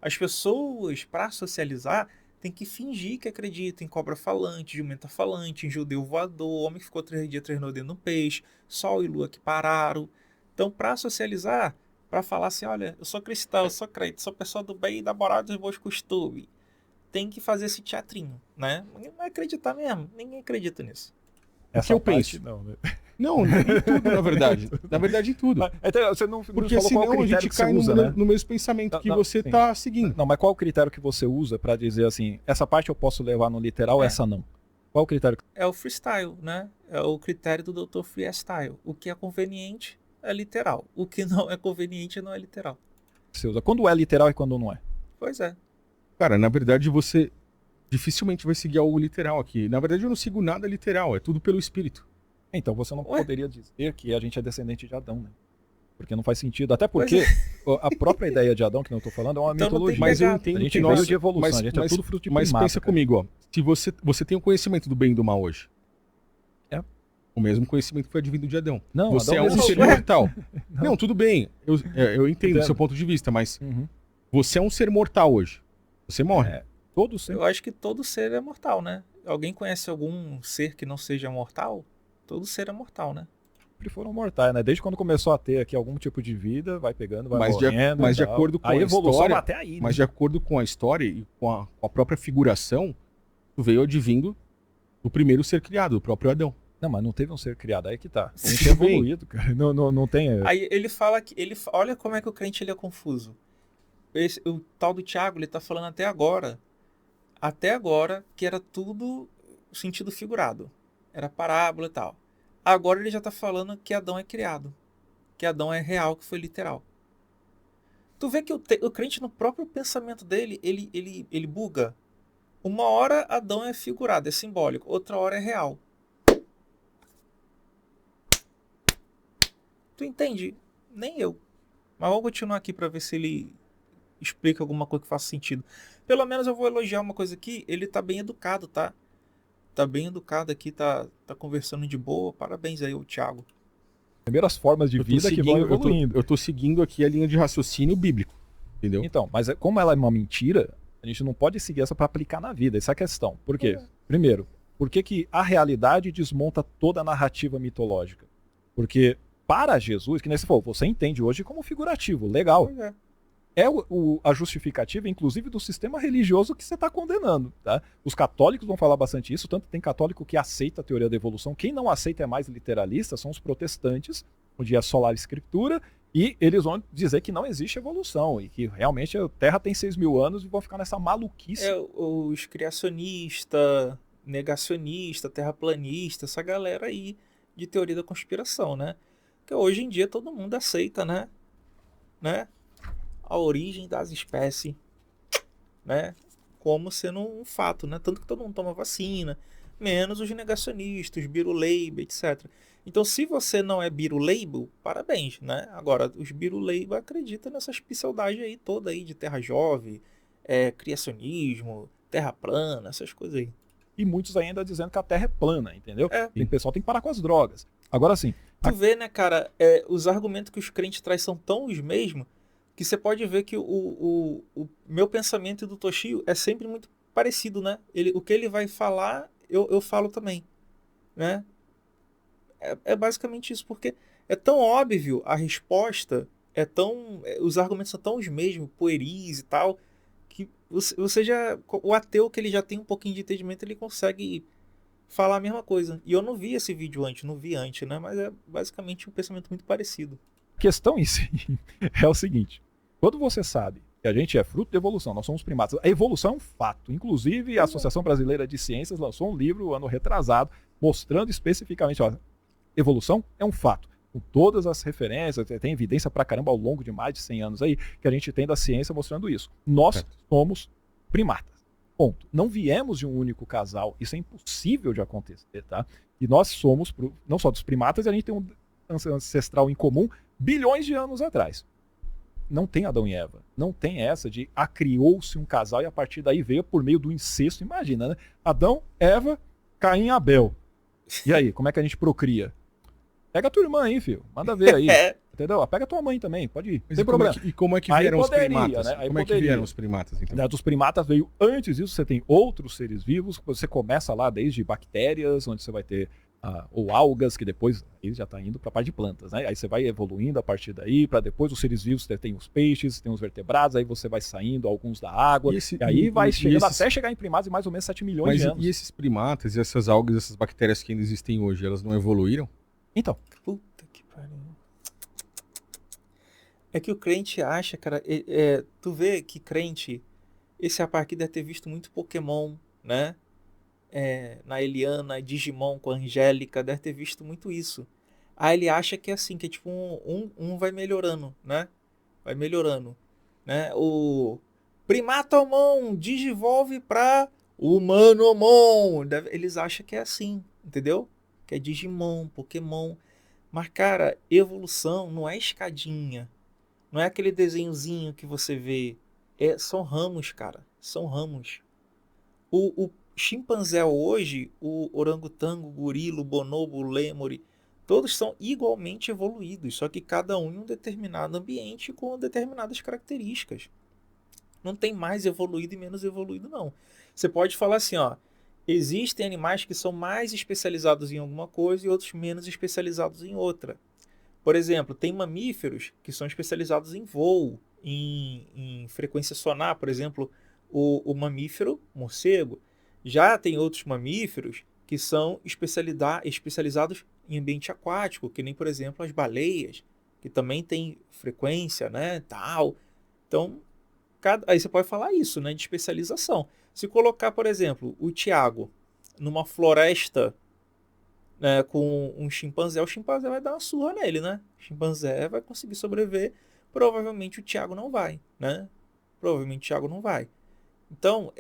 Speaker 3: As pessoas, para socializar, tem que fingir que acredita em cobra falante, jumenta falante, em judeu voador, homem que ficou 3 dias, 3 noites dentro do peixe, sol e lua que pararam. Então, para socializar, para falar assim, olha, eu sou cristão, eu sou crente, sou pessoa do bem e da moral dos bons costumes, tem que fazer esse teatrinho, né? Ninguém vai acreditar mesmo, ninguém acredita nisso.
Speaker 2: O que eu penso?
Speaker 1: Não, né?
Speaker 2: Não, em tudo, na verdade. Na verdade, em tudo.
Speaker 1: Você não
Speaker 2: porque
Speaker 1: falou
Speaker 2: senão
Speaker 1: qual o
Speaker 2: a gente cai no mesmo pensamento que você
Speaker 1: sim.
Speaker 2: tá seguindo.
Speaker 1: Não, mas qual o critério que você usa pra dizer assim, essa parte eu posso levar no literal, essa não? Qual o critério?
Speaker 3: É o freestyle, né? É o critério do Dr. Freestyle. O que é conveniente é literal. O que não é conveniente não é literal.
Speaker 1: Você usa quando é literal e quando não é.
Speaker 3: Pois é.
Speaker 2: Cara, na verdade você dificilmente vai seguir algo literal aqui. Na verdade eu não sigo nada literal, é tudo pelo Espírito.
Speaker 1: Então você não poderia dizer que a gente é descendente de Adão, né? Porque não faz sentido. Até porque a própria ideia de Adão, que não estou falando, é uma mitologia.
Speaker 2: Mas eu entendo
Speaker 1: a gente
Speaker 2: que
Speaker 1: veio de evolução, a gente é tudo fruto de primata.
Speaker 2: Mas pensa comigo, se você tem o conhecimento do bem e do mal hoje.
Speaker 1: É.
Speaker 2: O mesmo conhecimento que foi advindo de Adão.
Speaker 1: Não,
Speaker 2: você
Speaker 1: Adão
Speaker 2: é um ser mortal. Não, tudo bem. Eu entendo o seu ponto de vista, mas você é um ser mortal hoje. Você morre.
Speaker 1: Todo ser.
Speaker 3: Eu acho que todo ser é mortal, né? Alguém conhece algum ser que não seja mortal? Todo ser é mortal, né?
Speaker 1: Sempre foram mortais, né? Desde quando começou a ter aqui algum tipo de vida, vai pegando, vai morrendo.
Speaker 2: Mas de acordo com a
Speaker 1: evolução
Speaker 2: história,
Speaker 1: até aí, né?
Speaker 2: Mas de acordo com a história e com a própria figuração, tu veio advindo do primeiro ser criado, o próprio Adão.
Speaker 1: Não, mas não teve um ser criado, aí que tá. A gente é evoluído, cara. Não tem...
Speaker 3: Aí ele fala que... olha como é que o crente ele é confuso. O tal do Tiago, ele tá falando até agora que era tudo sentido figurado. Era parábola e tal. Agora ele já está falando que Adão é criado. Que Adão é real, que foi literal. Tu vê que o crente, no próprio pensamento dele, ele buga. Uma hora Adão é figurado, é simbólico. Outra hora é real. Tu entende? Nem eu. Mas vamos continuar aqui para ver se ele explica alguma coisa que faça sentido. Pelo menos eu vou elogiar uma coisa aqui. Ele tá bem educado, tá? Tá bem educado aqui, tá conversando de boa. Parabéns aí, o Thiago.
Speaker 1: Primeiras formas de vida que vão evoluindo.
Speaker 2: Eu tô seguindo aqui a linha de raciocínio bíblico, entendeu?
Speaker 1: Então, mas como ela é uma mentira, a gente não pode seguir essa para aplicar na vida. Essa é a questão. Por quê? Primeiro, por que a realidade desmonta toda a narrativa mitológica? Porque para Jesus, que nem você falou, você entende hoje como figurativo, legal. É a justificativa, inclusive, do sistema religioso que você está condenando. Tá? Os católicos vão falar bastante isso, tanto tem católico que aceita a teoria da evolução. Quem não aceita é mais literalista, são os protestantes, onde é sola escritura, e eles vão dizer que não existe evolução, e que realmente a Terra tem 6.000 anos e vão ficar nessa maluquice.
Speaker 3: Os criacionistas, negacionista, terraplanista, essa galera aí de teoria da conspiração, né? Que hoje em dia todo mundo aceita, né? A origem das espécies, né? Como sendo um fato, né? Tanto que todo mundo toma vacina, menos os negacionistas, os biruleibe, etc. Então, se você não é biruleibe, parabéns, né? Agora, os biruleibe acreditam nessas pseudagens aí toda aí de terra jovem, criacionismo, terra plana, essas coisas aí.
Speaker 1: E muitos ainda dizendo que a Terra é plana, entendeu? O pessoal tem que parar com as drogas. Agora sim.
Speaker 3: Tu vê, né, cara, os argumentos que os crentes trazem são tão os mesmos que você pode ver que o meu pensamento e do Toshio é sempre muito parecido, né? O que ele vai falar, eu falo também, né? É basicamente isso, porque é tão óbvio a resposta, os argumentos são tão os mesmos, pueris e tal, que o ateu que ele já tem um pouquinho de entendimento, ele consegue falar a mesma coisa. E eu não vi esse vídeo antes, né? Mas é basicamente um pensamento muito parecido.
Speaker 1: A questão em si é o seguinte: quando você sabe que a gente é fruto de evolução, nós somos primatas, a evolução é um fato. Inclusive, a Associação Brasileira de Ciências lançou um livro ano retrasado mostrando especificamente, ó, evolução é um fato. Com todas as referências, tem evidência pra caramba ao longo de mais de 100 anos aí, que a gente tem da ciência mostrando isso. Nós somos primatas. Ponto. Não viemos de um único casal, isso é impossível de acontecer, tá? E nós somos, não só dos primatas, a gente tem um ancestral em comum bilhões de anos atrás. Não tem Adão e Eva. Não tem essa de criou-se um casal e a partir daí veio por meio do incesto. Imagina, né? Adão, Eva, Caim e Abel. E aí, como é que a gente procria? Pega a tua irmã aí, filho. Manda ver aí. Entendeu? Pega a tua mãe também, pode ir. Não tem problema.
Speaker 2: E como é que vieram os primatas? Né? Como é que vieram os primatas, então?
Speaker 1: Dos primatas veio antes disso, você tem outros seres vivos, você começa lá desde bactérias, onde você vai ter ou algas, que depois aí já está indo para a parte de plantas, né? Aí você vai evoluindo a partir daí, para depois os seres vivos, você tem os peixes, tem os vertebrados, aí você vai saindo alguns da água, e aí vai chegando até chegar em primatas de mais ou menos 7 milhões de anos.
Speaker 2: E esses primatas, e essas algas, essas bactérias que ainda existem hoje, elas não evoluíram?
Speaker 1: Então.
Speaker 3: Puta que pariu. É que o crente acha, cara, tu vê que crente, esse rapaz aqui deve ter visto muito Pokémon, né? Na Eliana, Digimon com a Angélica, deve ter visto muito isso. Aí ele acha que é assim, que é tipo um vai melhorando, né? Vai melhorando, né? O Primatomon digivolve pra Humanomon. Eles acham que é assim, entendeu? Que é Digimon, Pokémon. Mas, cara, evolução não é escadinha. Não é aquele desenhozinho que você vê. São ramos, cara. São ramos. O chimpanzé hoje, o orangotango, o gorila, o bonobo, o lêmure, todos são igualmente evoluídos, só que cada um em um determinado ambiente com determinadas características. Não tem mais evoluído e menos evoluído, não. Você pode falar assim, ó, existem animais que são mais especializados em alguma coisa e outros menos especializados em outra. Por exemplo, tem mamíferos que são especializados em voo, em frequência sonar, por exemplo, o mamífero morcego. Já tem outros mamíferos que são especializados em ambiente aquático, que nem, por exemplo, as baleias, que também tem frequência, né, tal. Então, aí você pode falar isso, né, de especialização. Se colocar, por exemplo, o Thiago numa floresta, né, com um chimpanzé, o chimpanzé vai dar uma surra nele, né? O chimpanzé vai conseguir sobreviver, provavelmente o Thiago não vai, né? Provavelmente o Thiago não vai. Então,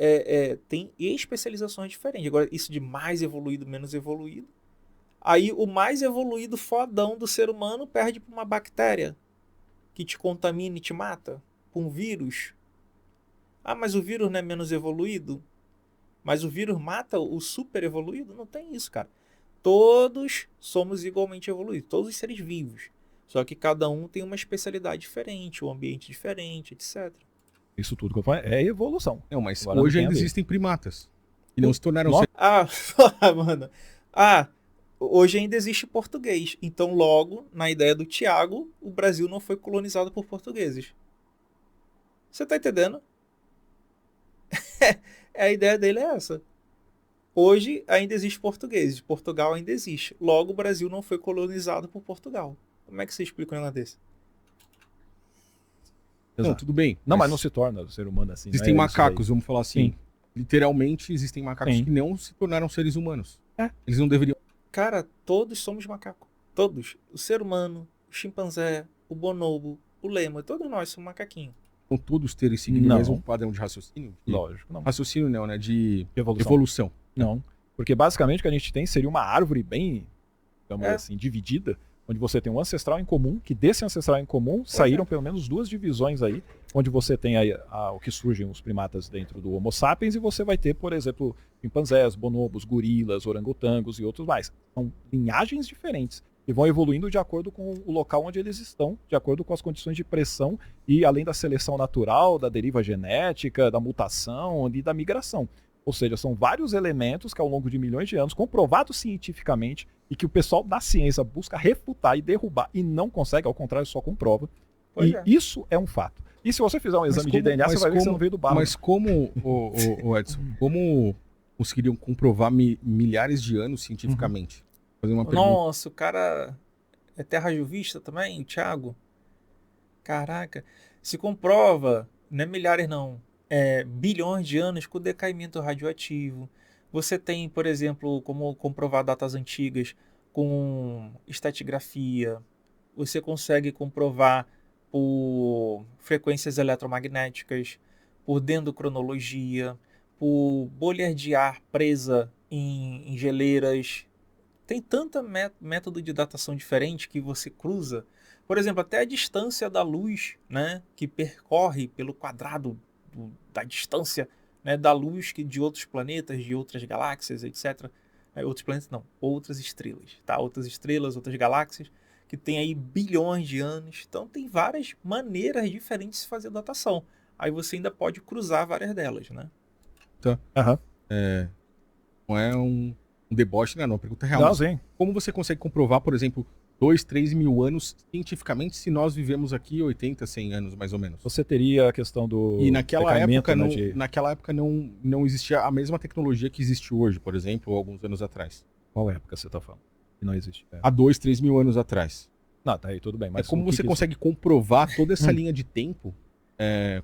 Speaker 3: tem especializações diferentes. Agora, isso de mais evoluído, menos evoluído, Aí o mais evoluído fodão do ser humano perde para uma bactéria que te contamina e te mata, para um vírus. Ah, mas o vírus não é menos evoluído? Mas o vírus mata o super evoluído? Não tem isso, cara. Todos somos igualmente evoluídos, todos os seres vivos. Só que cada um tem uma especialidade diferente, um ambiente diferente, etc.
Speaker 1: Isso tudo que eu falo é evolução.
Speaker 2: Não, mas agora hoje ainda existem primatas. E não se tornaram...
Speaker 3: Mano. Hoje ainda existe português. Então, logo, na ideia do Tiago, o Brasil não foi colonizado por portugueses. Você tá entendendo? A ideia dele é essa. Hoje ainda existe português, Portugal ainda existe. Logo, o Brasil não foi colonizado por Portugal. Como é que você explica um negócio desse?
Speaker 2: Não, tudo bem.
Speaker 1: Não, mas não se torna ser humano assim.
Speaker 2: Existem macacos, vamos falar assim. Sim. Literalmente, existem macacos que não se tornaram seres humanos. Eles não deveriam...
Speaker 3: Cara, todos somos macacos. Todos. O ser humano, o chimpanzé, o bonobo, o lema, todos nós somos macaquinhos.
Speaker 2: Com todos terem seguido o mesmo padrão de raciocínio?
Speaker 1: Lógico, não.
Speaker 2: Raciocínio não, né? De evolução.
Speaker 1: Não. Porque basicamente o que a gente tem seria uma árvore bem, digamos assim, dividida, onde você tem um ancestral em comum, que desse ancestral em comum saíram pelo menos 2 divisões aí, onde você tem aí o que surgem os primatas dentro do Homo sapiens, e você vai ter, por exemplo, chimpanzés, bonobos, gorilas, orangotangos e outros mais. São linhagens diferentes, que vão evoluindo de acordo com o local onde eles estão, de acordo com as condições de pressão e além da seleção natural, da deriva genética, da mutação e da migração. Ou seja, são vários elementos que ao longo de milhões de anos, comprovados cientificamente, e que o pessoal da ciência busca refutar e derrubar e não consegue, ao contrário, só comprova. Isso é um fato. E se você fizer um exame de DNA, você vai ver que você não veio do barro.
Speaker 2: Mas como, Edson, como conseguiriam comprovar milhares de anos cientificamente? Fazer uma pergunta.
Speaker 3: Nossa, o cara é terrajuvista também, o Thiago? Caraca. Se comprova, não é milhares não, bilhões de anos com o decaimento radioativo. Você tem, por exemplo, como comprovar datas antigas com estratigrafia. Você consegue comprovar por frequências eletromagnéticas, por dendrocronologia, por bolhas de ar presa em geleiras. Tem tanta método de datação diferente que você cruza. Por exemplo, até a distância da luz, né, que percorre pelo quadrado da distância, né, da luz de outros planetas, de outras galáxias, etc. Outros planetas não, outras estrelas, tá? Outras estrelas, outras galáxias, que tem aí bilhões de anos. Então tem várias maneiras diferentes de se fazer datação. Aí você ainda pode cruzar várias delas, né?
Speaker 2: Tá. Não é um deboche, né? Não, uma pergunta real. Não,
Speaker 1: sim.
Speaker 2: Como você consegue comprovar, por exemplo, 2, 3 mil anos cientificamente se nós vivemos aqui 80, 100 anos, mais ou menos?
Speaker 1: Você teria a questão do...
Speaker 2: E naquela época não existia a mesma tecnologia que existe hoje, por exemplo, alguns anos atrás.
Speaker 1: Qual época você está falando? Que não existe.
Speaker 2: Há 2, 3 mil anos atrás.
Speaker 1: Não, tá aí, tudo bem. Mas
Speaker 2: como você consegue comprovar toda essa linha de tempo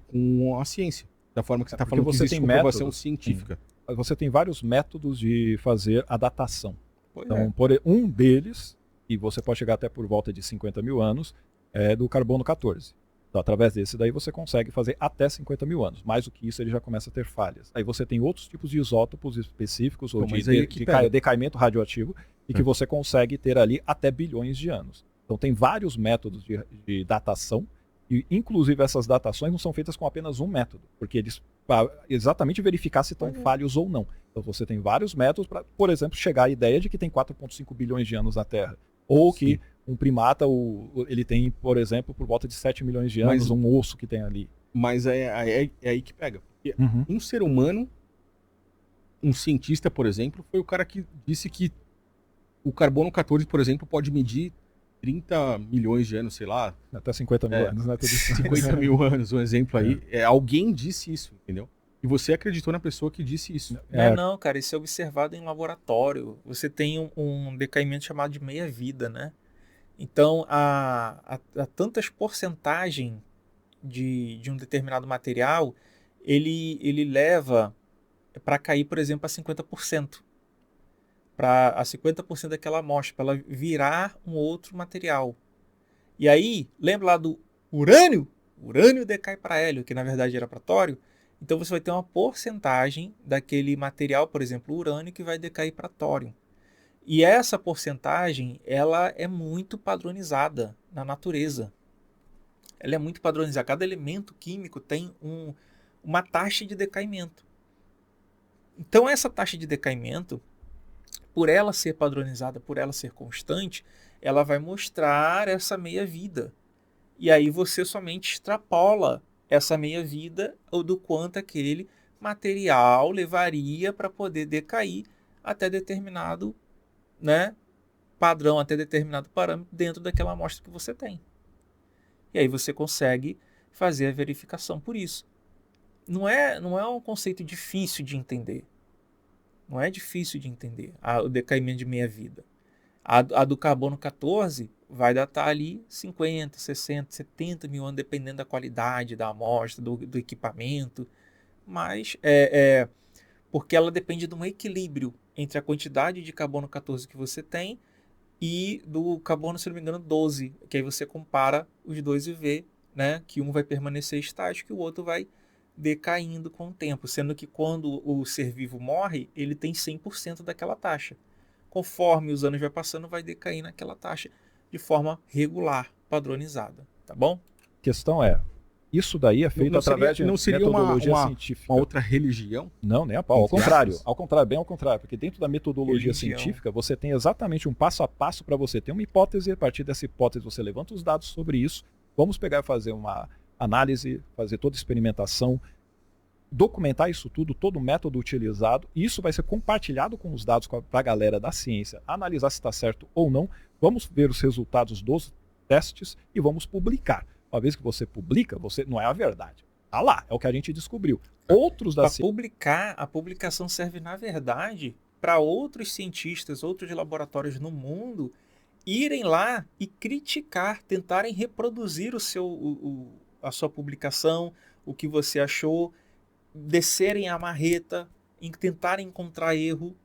Speaker 2: com a ciência? Da forma que você está falando que existe comprovação científica.
Speaker 1: Você tem vários métodos de fazer a datação. Então, um deles, e você pode chegar até por volta de 50 mil anos, é do carbono 14. Então, através desse daí você consegue fazer até 50 mil anos. Mais do que isso, ele já começa a ter falhas. Aí você tem outros tipos de isótopos específicos, ou de decaimento radioativo, e que você consegue ter ali até bilhões de anos. Então tem vários métodos de datação, e inclusive essas datações não são feitas com apenas um método, porque eles para exatamente verificar se estão falhos ou não. Então você tem vários métodos para, por exemplo, chegar à ideia de que tem 4,5 bilhões de anos na Terra. Ou que um primata, ele tem, por exemplo, por volta de 7 milhões de anos, um osso que tem ali.
Speaker 2: Mas é aí que pega. Porque um ser humano, um cientista, por exemplo, foi o cara que disse que o carbono 14, por exemplo, pode medir 30 milhões de anos, sei lá.
Speaker 1: Até 50 mil anos, né?
Speaker 2: 50 mil anos, um exemplo aí. Alguém disse isso, entendeu? E você acreditou na pessoa que disse isso.
Speaker 3: Não, cara, isso é observado em laboratório. Você tem um decaimento chamado de meia-vida, né? Então, a tantas porcentagens de um determinado material, ele leva para cair, por exemplo, a 50%. A 50% daquela amostra, para ela virar um outro material. E aí, lembra lá do urânio? Urânio decai para hélio, que na verdade era para tório. Então você vai ter uma porcentagem daquele material, por exemplo, urânio, que vai decair para tório. E essa porcentagem, ela é muito padronizada na natureza. Ela é muito padronizada. Cada elemento químico tem uma taxa de decaimento. Então, essa taxa de decaimento, por ela ser padronizada, por ela ser constante, ela vai mostrar essa meia-vida. E aí você somente extrapola essa meia-vida ou do quanto aquele material levaria para poder decair até determinado, né, padrão, até determinado parâmetro dentro daquela amostra que você tem. E aí você consegue fazer a verificação por isso. Não é um conceito difícil de entender. Não é difícil de entender o decaimento de meia-vida. A do carbono 14 vai datar ali 50, 60, 70 mil anos, dependendo da qualidade da amostra, do equipamento. Mas porque ela depende de um equilíbrio entre a quantidade de carbono 14 que você tem e do carbono, se não me engano, 12. Que aí você compara os dois e vê, né, que um vai permanecer estático e o outro vai decaindo com o tempo. Sendo que quando o ser vivo morre, ele tem 100% daquela taxa. Conforme os anos vai passando, vai decair naquela taxa de forma regular, padronizada. Tá bom?
Speaker 1: A questão é, isso daí é feito através de metodologia científica.
Speaker 2: Uma outra religião?
Speaker 1: Não, nem a pau. Ao contrário, bem ao contrário. Porque dentro da metodologia científica, você tem exatamente um passo a passo para você ter uma hipótese, e a partir dessa hipótese você levanta os dados sobre isso. Vamos pegar e fazer uma análise, fazer toda a experimentação, documentar isso tudo, todo o método utilizado, e isso vai ser compartilhado com os dados para a galera da ciência, analisar se está certo ou não. Vamos ver os resultados dos testes e vamos publicar. Uma vez que você publica, você não é a verdade. Tá lá, é o que a gente descobriu. Outros da
Speaker 3: publicar, a publicação serve, na verdade, para outros cientistas, outros laboratórios no mundo irem lá e criticar, tentarem reproduzir a sua publicação, o que você achou, descerem a marreta, tentarem encontrar erro.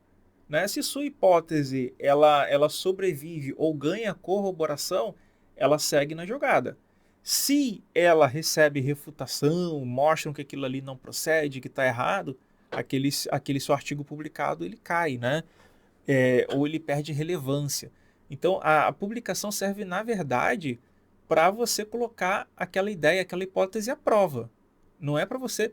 Speaker 3: Né? Se sua hipótese ela sobrevive ou ganha corroboração, ela segue na jogada. Se ela recebe refutação, mostram que aquilo ali não procede, que está errado, aquele seu artigo publicado ele cai, né? Ou ele perde relevância. Então, a publicação serve, na verdade, para você colocar aquela ideia, aquela hipótese à prova. Não é para você,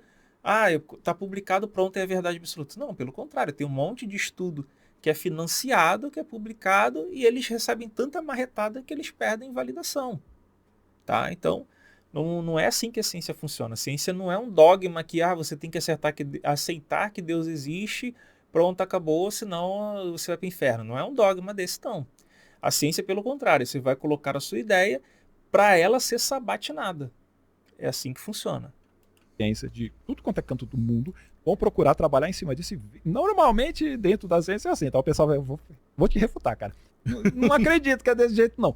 Speaker 3: está publicado, pronto, é a verdade absoluta. Não, pelo contrário, tem um monte de estudo que é financiado, que é publicado, e eles recebem tanta marretada que eles perdem validação. Tá? Então, não é assim que a ciência funciona. A ciência não é um dogma que você tem que aceitar que Deus existe, pronto, acabou, senão você vai para o inferno. Não é um dogma desse, não. A ciência, pelo contrário, você vai colocar a sua ideia para ela ser sabatinada. É assim que funciona.
Speaker 1: Ciência de tudo quanto é canto do mundo vão procurar trabalhar em cima disso. Normalmente, dentro da ciência é assim, tá? O pessoal vou te refutar, cara. Não acredito que é desse jeito, não.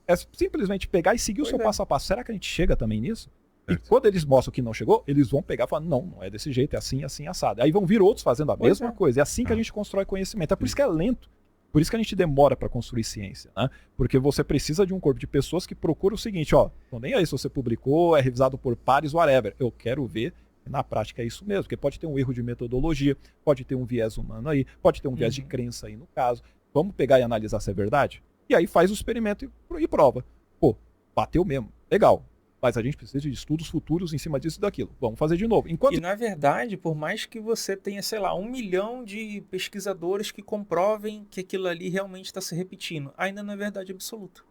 Speaker 1: É simplesmente pegar e seguir o seu passo a passo. Será que a gente chega também nisso? E quando eles mostram que não chegou, eles vão pegar e falar, não é desse jeito, é assim, assim, assado. Aí vão vir outros fazendo a mesma coisa. É assim que a gente constrói conhecimento. É por isso que é lento. Por isso que a gente demora para construir ciência, né? Porque você precisa de um corpo de pessoas que procura o seguinte, não nem aí se você publicou, é revisado por pares, whatever. Eu quero ver, na prática é isso mesmo, porque pode ter um erro de metodologia, pode ter um viés humano aí, pode ter um viés de crença aí no caso. Vamos pegar e analisar se é verdade? E aí faz o experimento e prova. Pô, bateu mesmo. Legal. Mas a gente precisa de estudos futuros em cima disso e daquilo. Vamos fazer de novo.
Speaker 3: E na verdade, por mais que você tenha, 1 milhão de pesquisadores que comprovem que aquilo ali realmente está se repetindo, ainda não é verdade absoluta.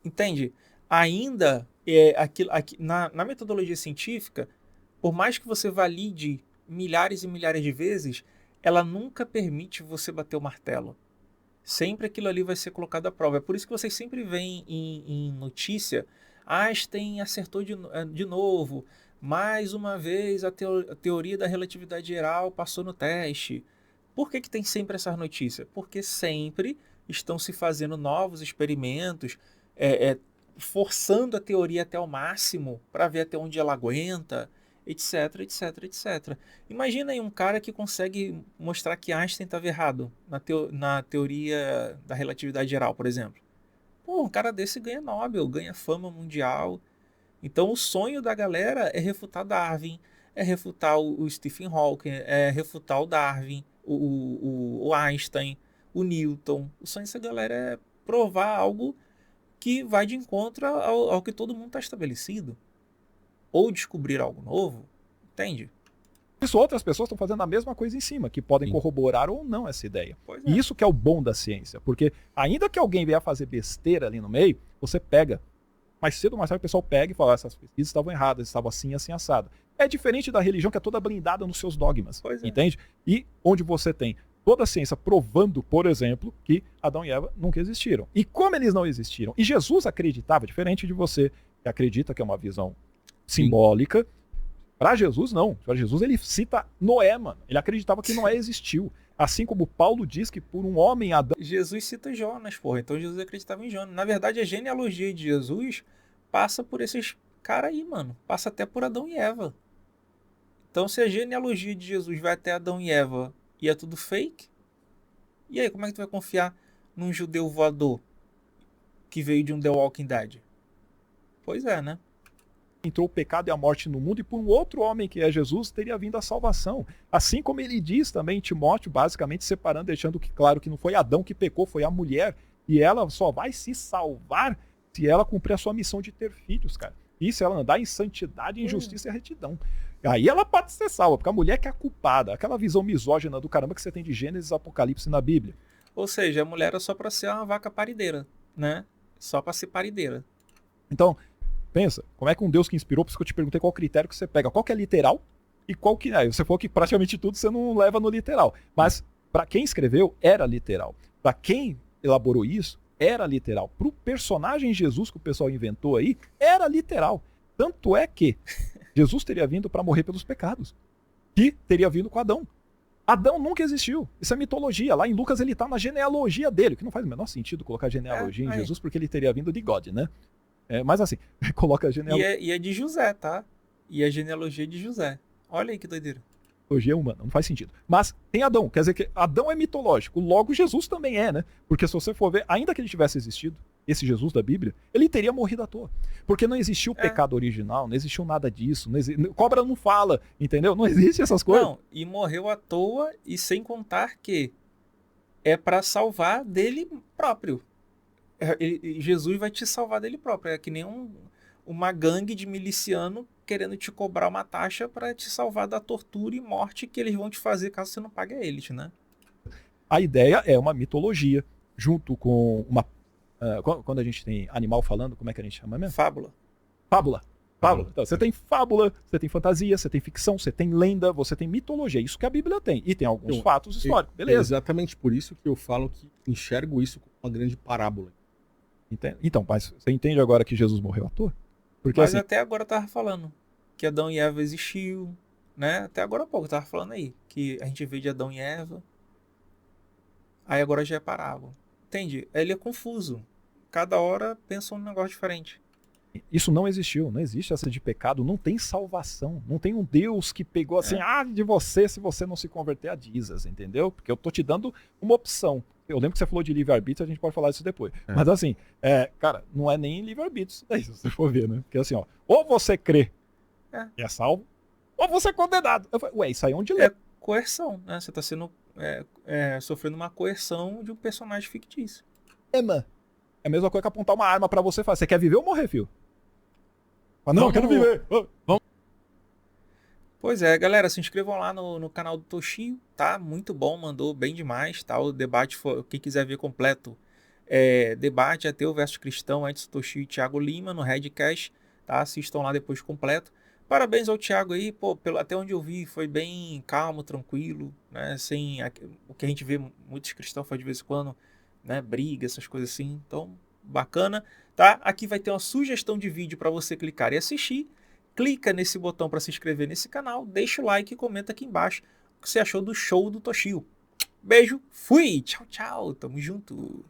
Speaker 3: Entende? Ainda na metodologia científica, por mais que você valide milhares e milhares de vezes, ela nunca permite você bater o martelo. Sempre aquilo ali vai ser colocado à prova. É por isso que vocês sempre veem em notícia, Einstein acertou de novo, mais uma vez a teoria da relatividade geral passou no teste. Por que tem sempre essas notícias? Porque sempre estão se fazendo novos experimentos, forçando a teoria até o máximo para ver até onde ela aguenta, etc, etc, etc. Imagina aí um cara que consegue mostrar que Einstein estava errado na teoria da relatividade geral, por exemplo. Pô, um cara desse ganha Nobel, ganha fama mundial. Então o sonho da galera é refutar Darwin, é refutar o Stephen Hawking, é refutar o Darwin, o Einstein, o Newton. O sonho dessa galera é provar algo que vai de encontro ao que todo mundo está estabelecido. Ou descobrir algo novo, entende?
Speaker 1: Isso, outras pessoas estão fazendo a mesma coisa em cima, que podem corroborar ou não essa ideia. E isso que é o bom da ciência, porque ainda que alguém venha fazer besteira ali no meio, você pega. Mais cedo ou mais tarde o pessoal pega e fala, essas pesquisas estavam erradas, estavam assim, assim, assado. É diferente da religião, que é toda blindada nos seus dogmas, entende? E onde você tem toda a ciência provando, por exemplo, que Adão e Eva nunca existiram. E como eles não existiram? E Jesus acreditava, diferente de você, que acredita que é uma visão simbólica. Para Jesus, não. Para Jesus, ele cita Noé, mano. Ele acreditava que Noé existiu. Assim como Paulo diz que por um homem Adão...
Speaker 3: Jesus cita Jonas, porra. Então Jesus acreditava em Jonas. Na verdade, a genealogia de Jesus passa por esses caras aí, mano. Passa até por Adão e Eva. Então, se a genealogia de Jesus vai até Adão e Eva e é tudo fake, e aí, como é que tu vai confiar num judeu voador que veio de um The Walking Dead? Pois é, né?
Speaker 1: Entrou o pecado e a morte no mundo, e por um outro homem que é Jesus teria vindo a salvação. Assim como ele diz também em Timóteo, basicamente separando, deixando claro que não foi Adão que pecou, foi a mulher, e ela só vai se salvar se ela cumprir a sua missão de ter filhos, cara. E se ela andar em santidade, em justiça e retidão. Aí ela pode ser salva, porque a mulher que é a culpada, aquela visão misógina do caramba que você tem de Gênesis e Apocalipse na Bíblia.
Speaker 3: Ou seja, a mulher era só para ser uma vaca parideira, né? Só para ser parideira.
Speaker 1: Então, pensa, como é que um Deus que inspirou, por isso que eu te perguntei qual critério que você pega, qual que é literal e qual que é. Você falou que praticamente tudo você não leva no literal, mas para quem escreveu, era literal. Para quem elaborou isso, era literal. Para o personagem Jesus que o pessoal inventou aí, era literal. Tanto é que Jesus teria vindo para morrer pelos pecados, que teria vindo com Adão. Adão nunca existiu. Isso é mitologia. Lá em Lucas ele está na genealogia dele, que não faz o menor sentido colocar genealogia em Jesus, porque ele teria vindo de God, né? Mas assim, coloca a genealogia.
Speaker 3: E é de José, tá? E a genealogia de José. Olha aí que doideira.
Speaker 1: Genealogia humana, não faz sentido. Mas tem Adão, quer dizer que Adão é mitológico, logo Jesus também é, né? Porque se você for ver, ainda que ele tivesse existido, esse Jesus da Bíblia, ele teria morrido à toa. Porque não existiu o pecado original, não existiu nada disso. Cobra não fala, entendeu? Não existe essas coisas. Não,
Speaker 3: e morreu à toa, e sem contar que é para salvar dele próprio. Jesus vai te salvar dele próprio. É que nem uma gangue de miliciano querendo te cobrar uma taxa para te salvar da tortura e morte que eles vão te fazer caso você não pague a eles, né?
Speaker 1: A ideia é uma mitologia, junto com uma... quando a gente tem animal falando, como é que a gente chama mesmo?
Speaker 3: Fábula.
Speaker 1: Fábula. Então, você tem fábula, você tem fantasia, você tem ficção, você tem lenda, você tem mitologia. Isso que a Bíblia tem. E tem alguns fatos históricos. Beleza.
Speaker 2: É exatamente por isso que eu falo que enxergo isso como uma grande parábola.
Speaker 1: Então, mas você entende agora que Jesus morreu à toa?
Speaker 3: Porque, mas assim, até agora eu tava falando que Adão e Eva existiu, né? Até agora há pouco eu tava falando aí que a gente veio de Adão e Eva. Aí agora já é parábola. Entende? Ele é confuso. Cada hora pensa um negócio diferente.
Speaker 1: Isso não existiu, não existe essa de pecado, não tem salvação, não tem um Deus que pegou assim, de você se você não se converter a Jesus, entendeu? Porque eu tô te dando uma opção. Eu lembro que você falou de livre-arbítrio, a gente pode falar disso depois. Mas assim, cara, não é nem livre-arbítrio isso daí, se você for ver, né? Porque assim, ó, ou você crê e é salvo, ou você é condenado. Eu falei, ué, isso aí é um dilema.
Speaker 3: É coerção, né? Você tá sendo sofrendo uma coerção de um personagem fictício.
Speaker 1: Mano. É a mesma coisa que apontar uma arma pra você e falar, você quer viver ou morrer, filho? Não, eu quero viver. Vamos.
Speaker 3: Pois é, galera, se inscrevam lá no canal do Toshio, tá? Muito bom, mandou bem demais, tá? O debate, quem quiser ver completo, debate ateu versus cristão, Edson Toshio e Thiago Lima, no Redcast, tá? Assistam lá depois completo. Parabéns ao Thiago aí, pô, até onde eu vi, foi bem calmo, tranquilo, né? Sem o que a gente vê muitos cristãos faz de vez em quando, né? Briga, essas coisas assim. Então, bacana, tá? Aqui vai ter uma sugestão de vídeo para você clicar e assistir. Clica nesse botão para se inscrever nesse canal, deixa o like e comenta aqui embaixo o que você achou do show do Toshio. Beijo, fui, tchau, tchau, tamo junto.